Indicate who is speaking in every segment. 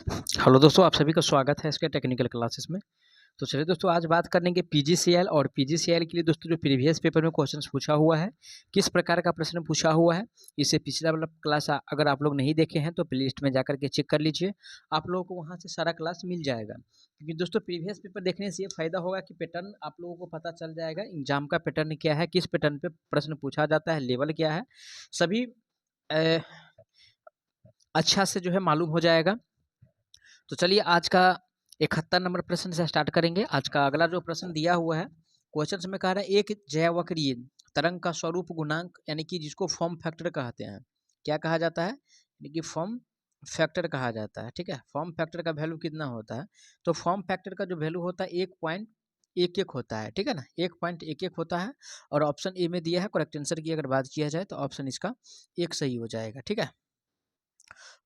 Speaker 1: Hello दोस्तों, आप सभी का स्वागत है इसके टेक्निकल क्लासेस में। तो चलिए दोस्तों, आज बात करेंगे पीजीसीएल और पीजीसीएल के लिए दोस्तों जो प्रीवियस पेपर में क्वेश्चंस पूछा हुआ है, किस प्रकार का प्रश्न पूछा हुआ है। इससे पिछला वाला क्लास अगर आप लोग नहीं देखे हैं तो प्लेलिस्ट में जाकर के चेक कर लीजिए, आप लोगों को वहाँ से सारा क्लास मिल जाएगा। क्योंकि दोस्तों प्रीवियस पेपर देखने से ये फायदा होगा कि पैटर्न आप लोगों को पता चल जाएगा, एग्जाम का पैटर्न क्या है, किस पैटर्न पे प्रश्न पूछा जाता है, लेवल क्या है, सभी अच्छा से जो है मालूम हो जाएगा। तो चलिए आज का 71 नंबर प्रश्न से स्टार्ट करेंगे। आज का अगला जो प्रश्न दिया हुआ है, क्वेश्चन में कह रहा है एक जयावक्रीय तरंग का स्वरूप गुणांक यानी कि जिसको फॉर्म फैक्टर कहते हैं, क्या कहा जाता है, यानी कि फॉर्म फैक्टर कहा जाता है। ठीक है, फॉर्म फैक्टर का वैल्यू कितना होता है, तो फॉर्म फैक्टर का जो वैल्यू होता है 1.11 होता है। ठीक है ना, 1.11 होता है। और ऑप्शन ए में दिया है, करेक्ट आंसर की अगर बात किया जाए तो ऑप्शन इसका एक सही हो जाएगा। ठीक है,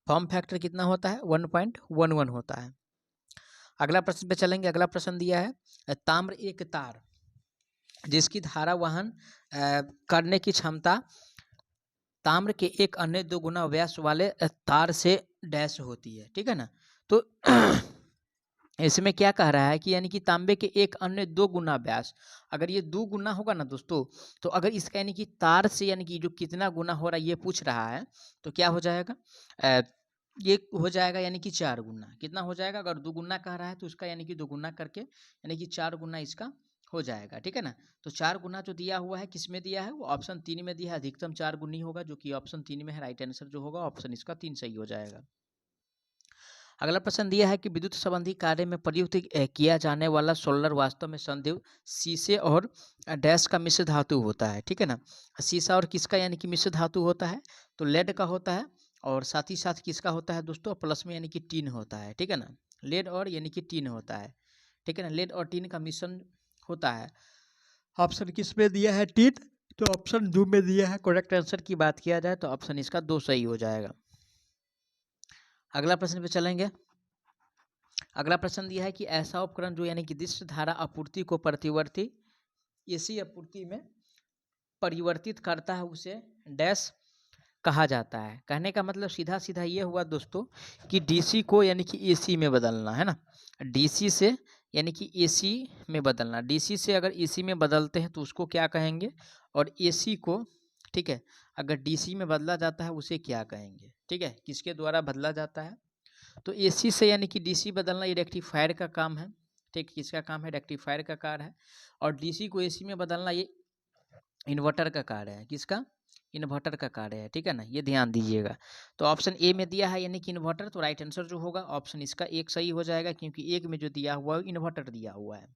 Speaker 1: फॉर्म फैक्टर कितना होता है, 1.11 होता है। अगला प्रश्न पे चलेंगे। अगला प्रश्न दिया है ताम्र एक तार जिसकी धारा वहन करने की क्षमता ताम्र के एक अन्य 2 गुना व्यास वाले तार से डैश होती है। ठीक है ना, तो इसमें क्या कह रहा है कि यानी कि तांबे के एक अन्य 2 गुना व्यास, अगर ये 2 गुना होगा ना दोस्तों, तो अगर इसका यानी कि तार से यानी कि जो कितना गुना हो रहा है ये पूछ रहा है, तो क्या हो जाएगा, ये हो जाएगा यानी कि 4 गुना। कितना हो जाएगा, अगर 2 गुना कह रहा है तो उसका यानी कि 2 गुना करके यानी कि 4 गुना इसका हो जाएगा। ठीक है ना, तो 4 गुना जो दिया हुआ है किस में दिया है, वो ऑप्शन 3 में दिया है, अधिकतम 4 गुनी होगा, जो कि ऑप्शन 3 में है। राइट आंसर जो होगा ऑप्शन इसका 3 सही हो जाएगा। अगला प्रश्न दिया है कि विद्युत संबंधी कार्य में प्रयुक्त किया जाने वाला सोलर वास्तव में संदेव शीशे और डैश का मिश्र धातु होता है। ठीक है ना, शीशा और किसका यानी कि मिश्र धातु होता है, तो लेड का होता है। और साथ ही साथ किसका होता है दोस्तों, प्लस में यानी कि टीन होता है। ठीक है ना, लेड और यानी कि टीन होता है। ठीक है ना, लेड और टीन का मिश्रण होता है। ऑप्शन किस में दिया है, टीन, तो ऑप्शन 2 में दिया है। करेक्ट आंसर की बात किया जाए तो ऑप्शन इसका 2 सही हो जाएगा। अगला प्रश्न पे चलेंगे। अगला प्रश्न दिया है कि ऐसा उपकरण जो यानी कि दृश्य धारा आपूर्ति को प्रतिवर्ती एसी आपूर्ति में परिवर्तित करता है उसे डैश कहा जाता है। कहने का मतलब सीधा सीधा ये हुआ दोस्तों कि डीसी को यानी कि एसी में बदलना है ना, डीसी से यानी कि एसी में बदलना। डीसी से अगर एसी में बदलते हैं तो उसको क्या कहेंगे, और एसी को, ठीक है, अगर डीसी में बदला जाता है उसे क्या कहेंगे। ठीक है, किसके द्वारा बदला जाता है, तो एसी से यानी कि डीसी बदलना ये रेक्टिफायर का काम है। ठीक, किसका काम है, रेक्टिफायर का कार्य है। और डीसी को एसी में बदलना ये इन्वर्टर का कार्य है। किसका, इन्वर्टर का कार्य है। ठीक है ना, ये ध्यान दीजिएगा। तो ऑप्शन ए में दिया है यानी कि इन्वर्टर, तो राइट आंसर जो होगा ऑप्शन इसका एक सही हो जाएगा, क्योंकि एक में जो दिया हुआ है इन्वर्टर दिया हुआ है।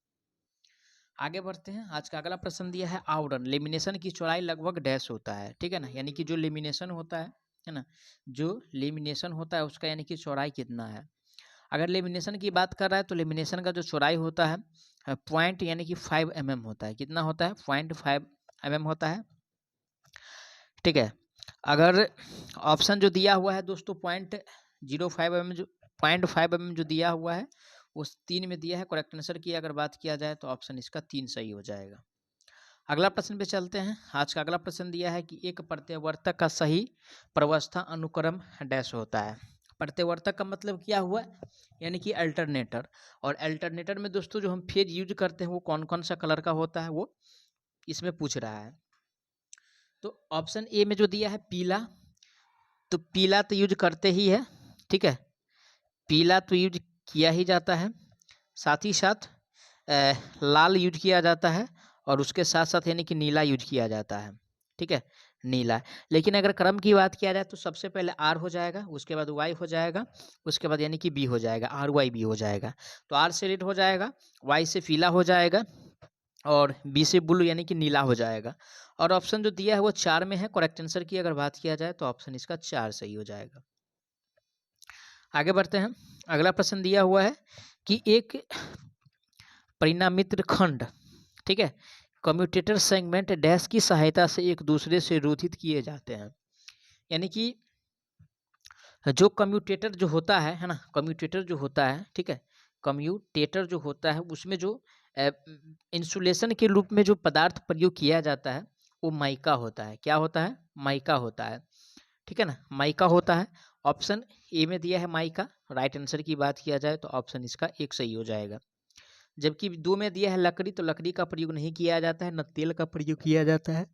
Speaker 1: आगे बढ़ते हैं। आज का अगला प्रश्न दिया है आवरण लेमिनेशन की चौड़ाई लगभग डैश होता है। ठीक है ना, यानी कि जो लेमिनेशन होता है ना, जो लेमिनेशन होता है उसका यानी कि चौड़ाई कितना है। अगर लेमिनेशन की बात कर रहा है तो लेमिनेशन का जो चौड़ाई होता है पॉइंट यानी कि 5 mm होता है। कितना होता है, 0.5 mm होता है। ठीक है, अगर ऑप्शन जो दिया हुआ है दोस्तों 0.05 mm, जो 0.5 mm जो दिया हुआ है उस 3 में दिया है। करेक्ट आंसर की अगर बात किया जाए तो ऑप्शन इसका 3 सही हो जाएगा। अगला प्रश्न पे चलते हैं। आज का अगला प्रश्न दिया है कि एक प्रत्यवर्तक का सही प्रवस्था अनुक्रम डैश होता है। प्रत्यवर्तक का मतलब क्या हुआ, यानी कि अल्टरनेटर। और अल्टरनेटर में दोस्तों जो हम फेज यूज करते हैं वो कौन कौन सा कलर का होता है, वो इसमें पूछ रहा है। तो ऑप्शन ए में जो दिया है पीला, तो पीला तो यूज करते ही है। ठीक है, पीला तो यूज किया ही जाता है। साथ ही साथ लाल यूज किया जाता है, और उसके साथ साथ यानी कि नीला यूज किया जाता है। ठीक है, नीला। लेकिन अगर क्रम की बात किया जाए तो सबसे पहले आर हो जाएगा, उसके बाद वाई हो जाएगा, उसके बाद यानी कि बी हो जाएगा, आर वाई बी हो जाएगा। तो आर से रेड हो जाएगा, वाई से पीला हो जाएगा, और बी से ब्लू यानी कि नीला हो जाएगा। और ऑप्शन जो दिया है वो 4 में है। करेक्ट आंसर की अगर बात किया जाए तो ऑप्शन इसका 4 सही हो जाएगा। आगे बढ़ते हैं। अगला प्रश्न दिया हुआ है कि एक परिणामित्र खंड, ठीक है, कम्यूटेटर सेगमेंट डैश की सहायता से एक दूसरे से रोधित किए जाते हैं। यानी कि जो कम्यूटेटर जो होता है ना, कम्यूटेटर जो होता है, ठीक है, कम्यूटेटर जो होता है उसमें जो इंसुलेशन के रूप में जो पदार्थ प्रयोग किया जाता है वो माइका होता है। क्या होता है, माइका होता है। ठीक है ना, माइका होता है। ऑप्शन ए में दिया है माइका, राइट आंसर की बात किया जाए तो ऑप्शन इसका एक सही हो जाएगा। जबकि 2 में दिया है लकड़ी, तो लकड़ी का प्रयोग नहीं किया जाता है, न तेल का प्रयोग किया जाता है।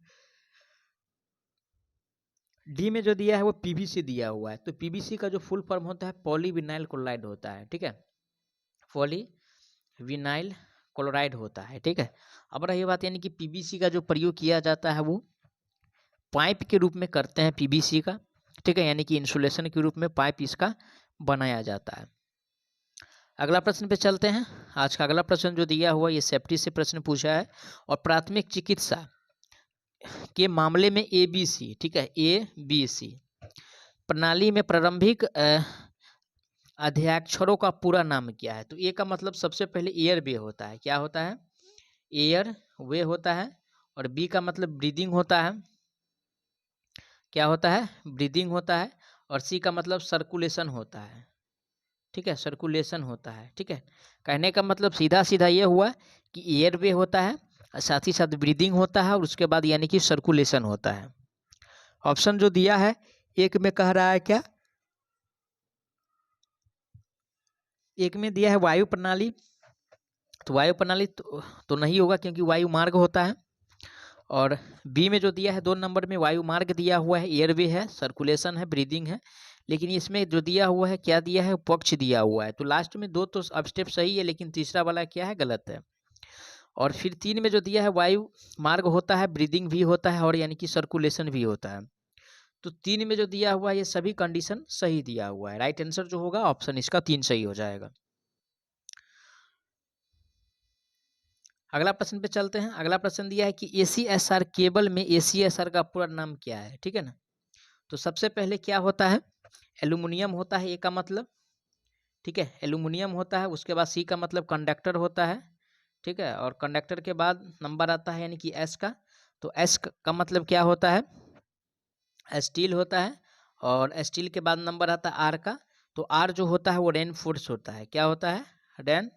Speaker 1: डी में जो दिया है वो पीवीसी दिया हुआ है, तो पीवीसी का जो फुल फॉर्म होता है पॉलीविनाइल क्लोराइड होता है, ठीक है, पॉलीविनाइल क्लोराइड होता है, ठीक है। अब रही बात यानी कि पीवीसी का जो प्रयोग किया जाता है वो पाइप के रूप में करते हैं पीवीसी का, ठीक है, यानी कि इंसुलेशन के रूप में पाइप इसका बनाया जाता है। अगला प्रश्न पे चलते हैं। आज का अगला प्रश्न जो दिया हुआ ये सेफ्टी से प्रश्न पूछा है, और प्राथमिक चिकित्सा के मामले में ABC, ठीक है, ABC प्रणाली में प्रारंभिक अध्याक्षरों का पूरा नाम क्या है? तो ए का मतलब सबसे पहले एयर वे होता है, क्या होता है? एयर वे होता है। और बी का मतलब ब्रीदिंग होता है, क्या होता है? ब्रीदिंग होता है। और सी का मतलब सर्कुलेशन होता है, ठीक है, सर्कुलेशन होता है, ठीक है। कहने का मतलब सीधा सीधा ये हुआ कि एयर वे होता है, साथ ही साथ ब्रीदिंग होता है, और उसके बाद यानी कि सर्कुलेशन होता है। ऑप्शन जो दिया है एक में कह रहा है क्या? एक में दिया है वायु प्रणाली, तो वायु प्रणाली तो नहीं होगा क्योंकि वायु मार्ग होता है। और बी में जो दिया है 2 नंबर में वायु मार्ग दिया हुआ है, एयरवे है, सर्कुलेशन है, ब्रीदिंग है। लेकिन इसमें जो दिया हुआ है क्या दिया है? पक्ष दिया हुआ है। तो लास्ट में 2 तो अब स्टेप सही है, लेकिन तीसरा वाला क्या है? गलत है। और फिर 3 में जो दिया है वायु मार्ग होता है, ब्रीदिंग भी होता है, और यानी कि सर्कुलेशन भी होता है। तो 3 में जो दिया हुआ है ये सभी कंडीशन सही दिया हुआ है। राइट आंसर जो होगा ऑप्शन इसका 3 सही हो जाएगा। अगला प्रश्न पे चलते हैं। अगला प्रश्न दिया है कि ACSR केबल में ACSR का पूरा नाम क्या है, ठीक है ना। तो सबसे पहले क्या होता है? एल्यूमिनियम होता है, ए का मतलब, ठीक है, एल्यूमिनियम होता है। उसके बाद सी का मतलब कंडक्टर होता है, ठीक है, और कंडक्टर के बाद नंबर आता है यानी कि एस का। तो एस का मतलब क्या होता है? स्टील होता है। और स्टील के बाद नंबर आता है आर का। तो आर जो होता है वो रेन फोर्स होता है, क्या होता है? रेन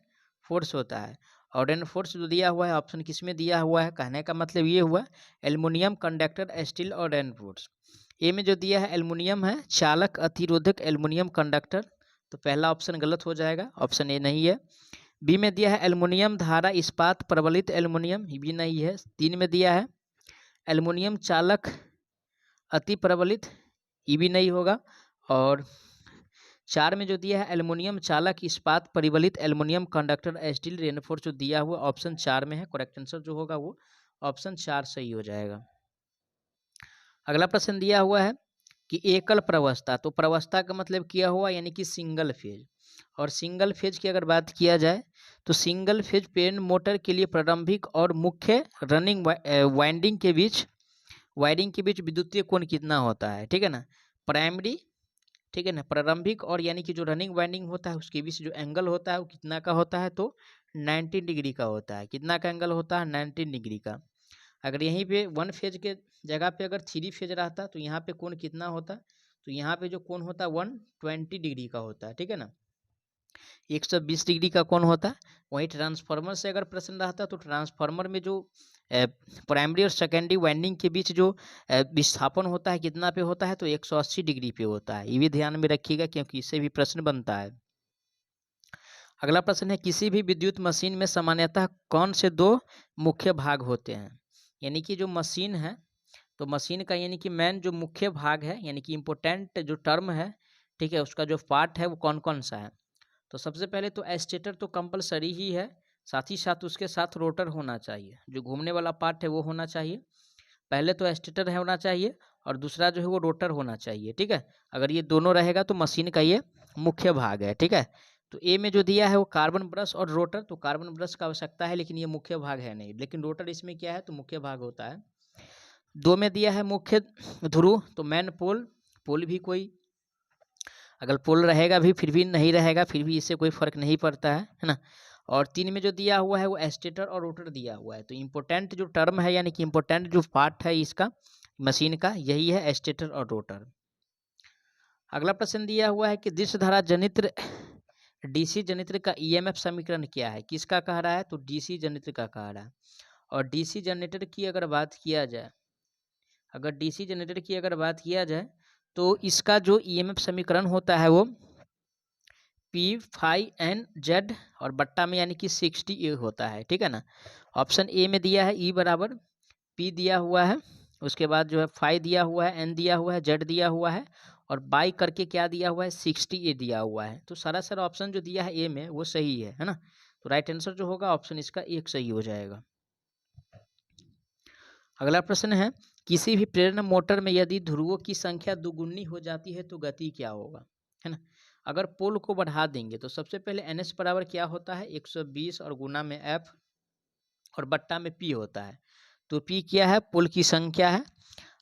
Speaker 1: फोर्स होता है। और रेन फोर्स जो दिया हुआ है ऑप्शन किस में दिया हुआ है? कहने का मतलब ये हुआ एल्युमिनियम, कंडक्टर, स्टील और रेन फोर्स। ए में जो दिया है एल्युमिनियम है, चालक, अतिरोधक, एल्युमिनियम कंडक्टर। तो पहला ऑप्शन गलत हो जाएगा, ऑप्शन ए नहीं है। बी में दिया है एल्युमिनियम धारा इस्पात प्रबलित एल्युमिनियम, ये भी नहीं है। 3 में दिया है एल्युमिनियम चालक अति प्रबलित, ये भी नहीं होगा। और 4 में जो दिया है एल्युमिनियम चालक इस्पात परिबलित एल्युमिनियम कंडक्टर स्टील रेनफोर्स, जो दिया हुआ ऑप्शन 4 में है। करेक्ट आंसर जो होगा वो ऑप्शन 4 सही हो जाएगा। अगला प्रश्न दिया हुआ है कि एकल प्रवस्था, तो प्रवस्था का मतलब किया हुआ यानी कि सिंगल फेज। और सिंगल फेज की अगर बात किया जाए तो सिंगल फेज प्रेरण मोटर के लिए प्रारंभिक और मुख्य रनिंग वायरिंग के बीच विद्युतीय कोण कितना होता है, ठीक है ना, प्राइमरी, ठीक है ना, प्रारंभिक और यानी कि जो रनिंग वाइंडिंग होता है उसके बीच जो एंगल होता है वो कितना का होता है? तो 90 डिग्री का होता है। कितना का एंगल होता है? 90 डिग्री का। अगर यहीं पे 1 फेज के जगह पे अगर 3 फेज रहता तो यहाँ पे कोण कितना होता? तो यहाँ पे जो कोण होता है 120 डिग्री का होता है, ठीक है ना, 120 डिग्री का कोण होता है। वहीं ट्रांसफार्मर से अगर प्रश्न रहता तो ट्रांसफार्मर में जो प्राइमरी और सेकेंडरी वाइंडिंग के बीच जो विस्थापन होता है कितना पे होता है? तो 180 डिग्री पे होता है। ये भी ध्यान में रखिएगा क्योंकि इससे भी प्रश्न बनता है। अगला प्रश्न है किसी भी विद्युत मशीन में सामान्यतः कौन से 2 मुख्य भाग होते हैं? यानी कि जो मशीन है तो मशीन का यानी कि मेन जो मुख्य भाग है यानी कि इम्पोर्टेंट जो टर्म है, ठीक है, उसका जो पार्ट है वो कौन कौन सा है? तो सबसे पहले तो एस्टेटर तो कंपलसरी ही है, साथ ही साथ उसके साथ रोटर होना चाहिए, जो घूमने वाला पार्ट है वो होना चाहिए। पहले तो एस्टेटर है होना चाहिए और दूसरा जो है वो रोटर होना चाहिए, ठीक है। अगर ये दोनों रहेगा तो मशीन का ये मुख्य भाग है, ठीक है। तो ए में जो दिया है वो कार्बन ब्रश और रोटर, तो कार्बन ब्रश का आवश्यकता है लेकिन ये मुख्य भाग है नहीं, लेकिन रोटर इसमें क्या है? तो मुख्य भाग होता है। 2 में दिया है मुख्य ध्रुव, तो मैन पोल, पोल भी कोई अगर पोल रहेगा भी फिर भी नहीं रहेगा, फिर भी इससे कोई फर्क नहीं पड़ता है ना। और 3 में जो दिया हुआ है वो एस्टेटर और रोटर दिया हुआ है। तो इम्पोर्टेंट जो टर्म है यानी कि इम्पोर्टेंट जो पार्ट है इसका मशीन का यही है एस्टेटर और रोटर। अगला प्रश्न दिया हुआ है कि दिश धारा जनित्र डीसी जनित्र का ईएमएफ समीकरण क्या है? किसका कह रहा है? तो डीसी जनित्र का कह रहा है। और डीसी जनरेटर की अगर बात किया जाए, अगर डीसी जनरेटर की अगर बात किया जाए तो इसका जो ईएमएफ समीकरण होता है वो P phi n z और बट्टा में यानी कि 60A होता है, ठीक है ना। ऑप्शन ए में दिया है E बराबर P दिया हुआ है, उसके बाद जो है फाई दिया हुआ है, n दिया हुआ है, z दिया हुआ है और बाई करके क्या दिया हुआ है 60A दिया हुआ है। तो सारा ऑप्शन जो दिया है ए में वो सही है ना। तो राइट आंसर जो होगा ऑप्शन इसका एक सही हो जाएगा। अगला प्रश्न है, किसी भी प्रेरण मोटर में यदि ध्रुवों की संख्या दुगुनी हो जाती है तो गति क्या होगा, है ना। अगर पोल को बढ़ा देंगे तो सबसे पहले NS बराबर क्या होता है 120 और गुना में F और बट्टा में P होता है। तो P क्या है, पोल की संख्या है।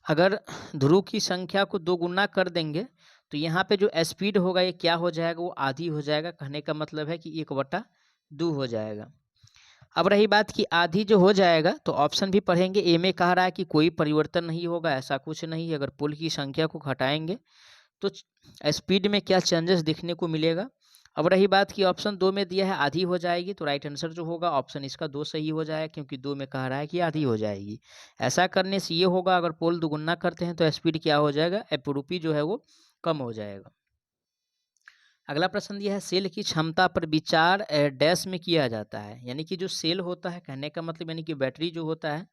Speaker 1: अगर ध्रुव की संख्या को दो गुना कर देंगे तो यहाँ पे जो स्पीड होगा ये क्या हो जाएगा, वो आधी हो जाएगा। कहने का मतलब है कि 1/2 हो जाएगा। अब रही बात कि आधी जो हो जाएगा तो ऑप्शन भी पढ़ेंगे। ए में कह रहा है कि कोई परिवर्तन नहीं होगा, ऐसा कुछ नहीं है। अगर पोल की संख्या को घटाएंगे तो स्पीड में क्या चेंजेस दिखने को मिलेगा। अब रही बात कि ऑप्शन 2 में दिया है आधी हो जाएगी, तो राइट आंसर जो होगा ऑप्शन इसका 2 सही हो जाएगा, क्योंकि 2 में कह रहा है कि आधी हो जाएगी। ऐसा करने से ये होगा, अगर पोल दुगुना करते हैं तो स्पीड क्या हो जाएगा, एपरूपी जो है वो कम हो जाएगा। अगला प्रश्न दिया है, सेल की क्षमता पर विचार डैश में किया जाता है। यानी कि जो सेल होता है, कहने का मतलब यानी कि बैटरी जो होता है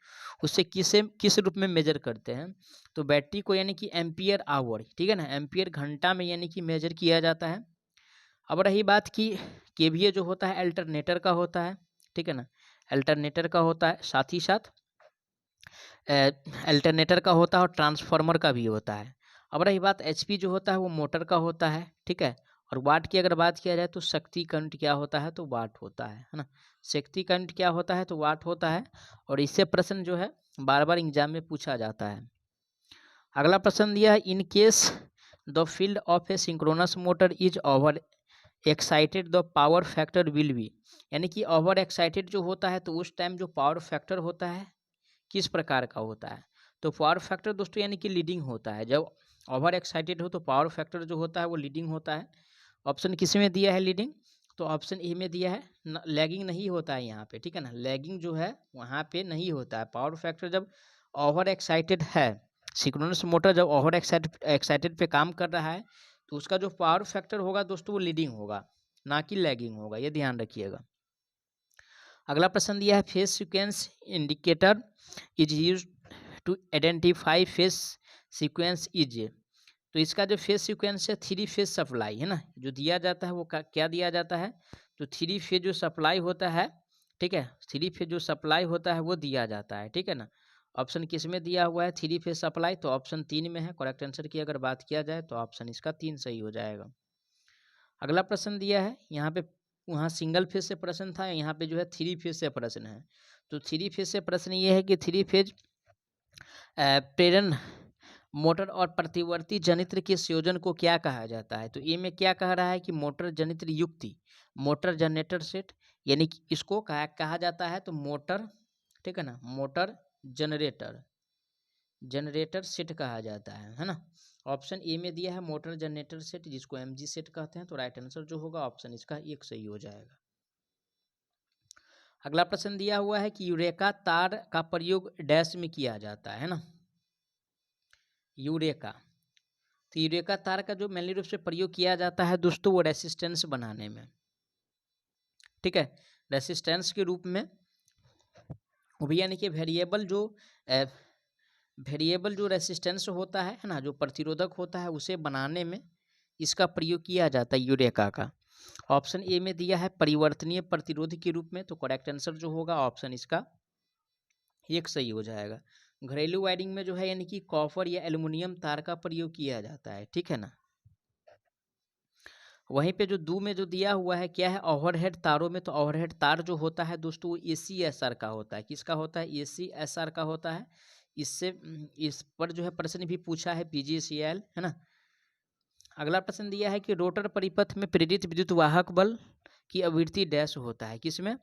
Speaker 1: उससे किस रूप में मेजर करते हैं। तो बैटरी को यानी कि एम्पियर आवर, ठीक है ना, एम्पियर घंटा में यानी कि मेजर किया जाता है। अब रही बात कि केवीए जो होता है अल्टरनेटर का होता है, ठीक है ना, अल्टरनेटर का होता है, साथ ही साथ अल्टरनेटर का होता है और ट्रांसफार्मर का भी होता है। अब रही बात एचपी जो होता है वो मोटर का होता है, ठीक है। और वाट की अगर बात किया जाए तो शक्ति करंट क्या होता है, तो वाट होता है ना। शक्ति करंट क्या होता है, तो वाट होता है। और इससे प्रश्न जो है बार बार एग्जाम में पूछा जाता है। अगला प्रश्न दिया है, in case the field of a synchronous motor is over excited the power factor will be. यानी कि ओवर एक्साइटेड जो होता है तो उस टाइम जो पावर फैक्टर होता है किस प्रकार का होता है। तो पावर फैक्टर दोस्तों यानी कि लीडिंग होता है। जब ओवर एक्साइटेड हो तो पावर फैक्टर जो होता है वो लीडिंग होता है। ऑप्शन किस में दिया है लीडिंग, तो ऑप्शन ए में दिया है लैगिंग नहीं होता है यहाँ पे, ठीक है ना। लैगिंग जो है वहाँ पे नहीं होता है। पावर फैक्टर जब ओवर एक्साइटेड है, सिंक्रोनस मोटर जब ओवर एक्साइटेड पे काम कर रहा है तो उसका जो पावर फैक्टर होगा दोस्तों वो लीडिंग होगा, ना कि लैगिंग होगा, ये ध्यान रखिएगा। अगला प्रश्न दिया है, phase sequence indicator is use to identify phase sequence is. तो इसका जो फेस सीक्वेंस है 3 फेज सप्लाई है ना, जो दिया जाता है वो क्या दिया जाता है, तो 3 फेज जो सप्लाई होता है, ठीक है, 3 फेज जो सप्लाई होता है वो दिया जाता है, ठीक है ना। ऑप्शन किस में दिया हुआ है 3 फेज सप्लाई, तो ऑप्शन 3 में है। करेक्ट आंसर की अगर बात किया जाए तो ऑप्शन इसका 3 सही हो जाएगा। अगला प्रश्न दिया है, यहाँ पे वहाँ सिंगल फेज से प्रश्न था, यहाँ पे जो है 3 फेज से प्रश्न है। तो 3 फेज से प्रश्न ये है कि 3 फेज प्रेरण मोटर और प्रतिवर्ती जनित्र के संयोजन को क्या कहा जाता है। तो ए में क्या कह रहा है कि मोटर जनित्र युक्ति, मोटर जनरेटर सेट, यानी कि इसको कहा जाता है तो मोटर, ठीक है ना, मोटर जनरेटर सेट कहा जाता है ना। ऑप्शन ए में दिया है मोटर जनरेटर सेट, जिसको एमजी सेट कहते हैं। तो राइट आंसर जो होगा ऑप्शन इसका एक सही हो जाएगा। अगला प्रश्न दिया हुआ है कि यूरेका तार का प्रयोग डैश में किया जाता है ना, यूरेका। तो यूरेका तार का जो मेनली रूप से प्रयोग किया जाता है दोस्तों वो रेसिस्टेंस बनाने में, ठीक है, रेसिस्टेंस के रूप में वो भी, यानी कि वेरिएबल जो रेसिस्टेंस होता है ना, जो प्रतिरोधक होता है उसे बनाने में इसका प्रयोग किया जाता है यूरेका का। ऑप्शन ए में दिया है परिवर्तनीय प्रतिरोध के रूप में। तो करेक्ट आंसर जो होगा ऑप्शन इसका एक सही हो जाएगा। घरेलू वायरिंग में जो है यानी कि कॉपर या एल्युमिनियम तार का प्रयोग किया जाता है, ठीक है ना। वहीं पे जो दो में जो दिया हुआ है क्या है, ओवरहेड तारों में। तो ओवरहेड तार जो होता है दोस्तों वो ACSR का होता है। किसका होता है, ACSR का होता है। इस पर जो है प्रश्न भी पूछा है PGCL, है ना। अगला प्रश्न दिया है कि रोटर परिपथ में प्रेरित विद्युत वाहक बल की आवृत्ति डैश होता है, किसमें,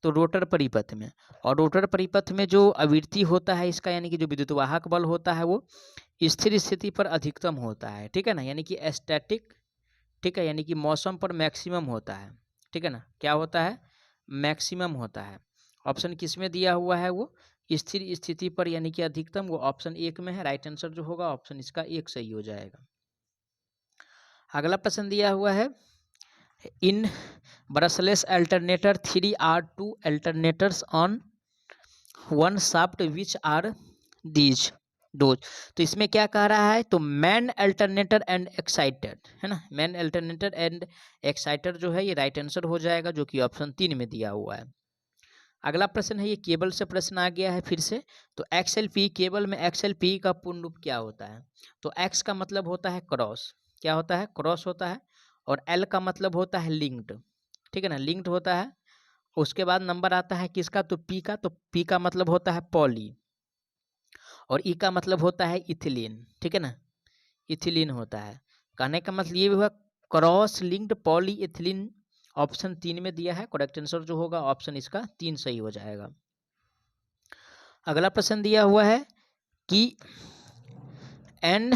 Speaker 1: तो रोटर परिपथ में। और रोटर परिपथ में जो आवृत्ति होता है इसका, यानी कि जो विद्युत वाहक बल होता है वो स्थिर स्थिति पर अधिकतम होता है, ठीक है ना, यानी कि स्टैटिक, ठीक है, यानी कि मौसम पर मैक्सिमम होता है, ठीक है ना। क्या होता है, मैक्सिमम होता है। ऑप्शन किस में दिया हुआ है, वो स्थिर स्थिति पर यानी कि अधिकतम, वो ऑप्शन 1 में है। राइट आंसर जो होगा ऑप्शन इसका 1 सही हो जाएगा। अगला प्रश्न दिया हुआ है, in brushless alternator 3R2 alternators on one shaft which are these does. तो इसमें क्या कह रहा है, तो मैन अल्टरनेटर एंड एक्साइटर है ना, मैन अल्टरनेटर एंड एक्साइटर जो है ये राइट आंसर हो जाएगा, जो कि ऑप्शन 3 में दिया हुआ है। अगला प्रश्न है, ये केबल से प्रश्न आ गया है फिर से। तो XLP केबल में XLP का पूर्ण रूप क्या होता है, तो X का मतलब होता है क्रॉस, क्या होता है, क्रॉस होता है, और L का मतलब होता है लिंक्ड, ठीक है ना, लिंक्ड होता है। उसके बाद नंबर आता है किसका, तो P का, तो P का मतलब होता है पॉली, और E का मतलब होता है इथिलीन, ठीक है ना, इथिलीन होता है। कहने का मतलब ये हुआ cross linked poly ethylene, option 3 में दिया है, करेक्ट आंसर जो होगा ऑप्शन इसका 3 सही हो जाएगा। अगला प्रश्न दिया हुआ है कि N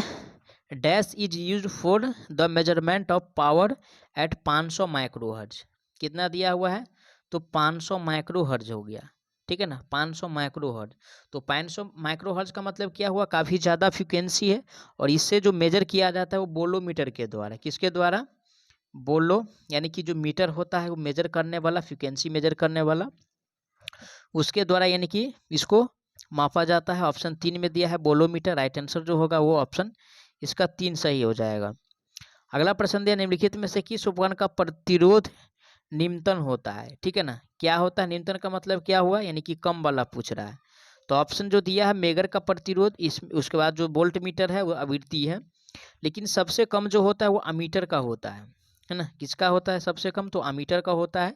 Speaker 1: dash is used for the measurement of power at 500 microhertz, कितना दिया हुआ है, तो 500 माइक्रोहर्ज हो गया, ठीक है ना, 500 माइक्रोहर्ज। तो 500 माइक्रोहर्ज का मतलब क्या हुआ, काफ़ी ज़्यादा फ्रिक्वेंसी है, और इससे जो मेजर किया जाता है वो बोलोमीटर के द्वारा, किसके द्वारा, बोलो यानी कि जो मीटर होता है वो मेजर करने वाला, फ्रिक्वेंसी मेजर करने वाला, उसके द्वारा यानी कि इसको मापा जाता है। ऑप्शन 3 में दिया है बोलोमीटर, राइट आंसर जो होगा वो ऑप्शन इसका 3 सही हो जाएगा। अगला प्रश्न दिया, निम्नलिखित में से किस उपकरण का प्रतिरोध निम्नतम होता है, ठीक है ना, क्या होता है, निम्नतम का मतलब क्या हुआ, यानी कि कम वाला पूछ रहा है। तो ऑप्शन जो दिया है मेगर का प्रतिरोध, इस उसके बाद जो वोल्ट मीटर है वो आवृत्ति है, लेकिन सबसे कम जो होता है वो अमीटर का होता है ना, किसका होता है सबसे कम, तो अमीटर का होता है,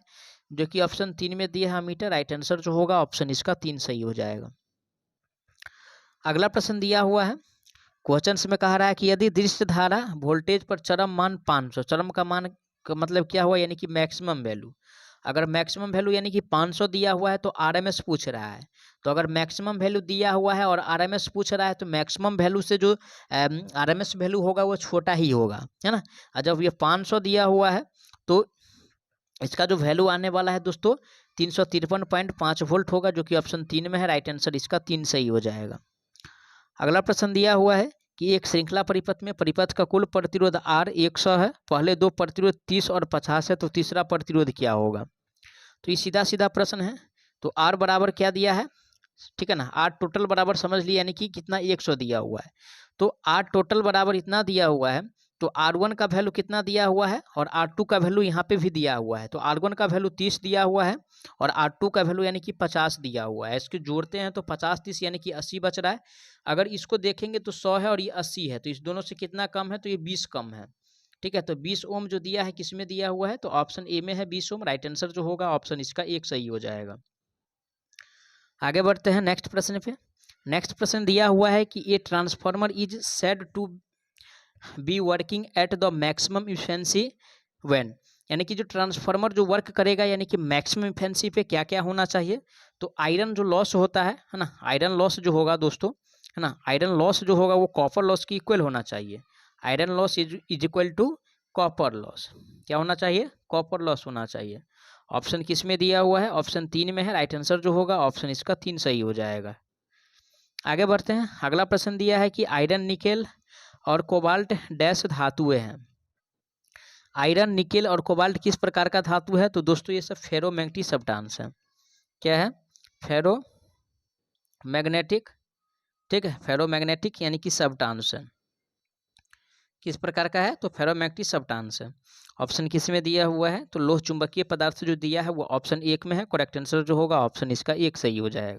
Speaker 1: जो कि ऑप्शन 3 में दिया है अमीटर, राइट आंसर जो होगा ऑप्शन इसका 3 सही हो जाएगा। अगला प्रश्न दिया हुआ है, क्वेश्चन में कह रहा है कि यदि दृश्य धारा वोल्टेज पर चरम मान 500, चरम का मान का मतलब क्या हुआ, यानी कि मैक्सिमम वैल्यू, अगर मैक्सिमम वैल्यू यानी कि 500 दिया हुआ है तो आरएमएस पूछ रहा है, तो अगर मैक्सिमम वैल्यू दिया हुआ है और आरएमएस पूछ रहा है तो मैक्सिमम वैल्यू से जो आरएमएस वैल्यू होगा वो छोटा ही होगा, है ना। और जब ये 500 दिया हुआ है तो इसका जो वैल्यू आने वाला है दोस्तों 353.5 वोल्ट होगा, जो कि ऑप्शन 3 में है, राइट आंसर इसका 3 सही हो जाएगा। अगला प्रश्न दिया हुआ है कि एक श्रृंखला परिपथ में परिपथ का कुल प्रतिरोध R 100 है, पहले दो प्रतिरोध 30 और 50 है, तो तीसरा प्रतिरोध क्या होगा। तो ये सीधा सीधा प्रश्न है, तो R बराबर क्या दिया है, ठीक है ना, R टोटल बराबर समझ लिया, यानी कि कितना 100 दिया हुआ है, तो R टोटल बराबर इतना दिया हुआ है, तो R1 का वैल्यू कितना दिया हुआ है और R2 का वैल्यू यहाँ पे भी दिया हुआ है, तो R1 का वैल्यू 30 दिया हुआ है और R2 का वैल्यू यानी कि 50 दिया हुआ है। इसको जोड़ते हैं तो 50 30 यानी कि 80 बच रहा है। अगर इसको देखेंगे तो 100 है और ये 80 है, तो इस दोनों से कितना कम है, तो ये 20 कम है, ठीक है। तो 20 ओम जो दिया है किस में दिया हुआ है, तो ऑप्शन ए में है 20 ओम, राइट आंसर जो होगा ऑप्शन इसका 1 सही हो जाएगा। आगे बढ़ते हैं नेक्स्ट प्रश्न पे। नेक्स्ट प्रश्न दिया हुआ है कि a transformer is said to be working at the maximum efficiency when, यानी कि जो ट्रांसफार्मर जो वर्क करेगा यानी कि मैक्सिमम इफिशिएंसी पे क्या क्या होना चाहिए, तो आयरन जो लॉस होता है ना, आयरन लॉस जो होगा दोस्तों, है ना, आयरन लॉस जो होगा वो कॉपर लॉस की इक्वल होना चाहिए, iron loss is equal to copper loss, क्या होना चाहिए, कॉपर लॉस होना चाहिए। ऑप्शन किस में दिया हुआ है, ऑप्शन 3 में है, राइट आंसर जो होगा ऑप्शन इसका 3 सही हो जाएगा। आगे बढ़ते हैं, अगला प्रश्न दिया है कि आयरन निकेल और कोबाल्ट डैश धातुएं हैं। आयरन निकेल और कोबाल्ट किस प्रकार का धातु है, तो दोस्तों ये सब फेरोमैग्नेटिक सब्सटेंस है, क्या है, फेरोमैग्नेटिक, ठीक है, फेरोमैग्नेटिक यानी कि सब्सटेंस है, किस प्रकार का है, तो फेरोमैग्नेटिक सब्सटेंस है। ऑप्शन किस में दिया हुआ है, तो लोह चुंबकीय पदार्थ जो दिया है वो ऑप्शन 1 में है, करेक्ट आंसर जो होगा ऑप्शन इसका 1 सही हो जाएगा।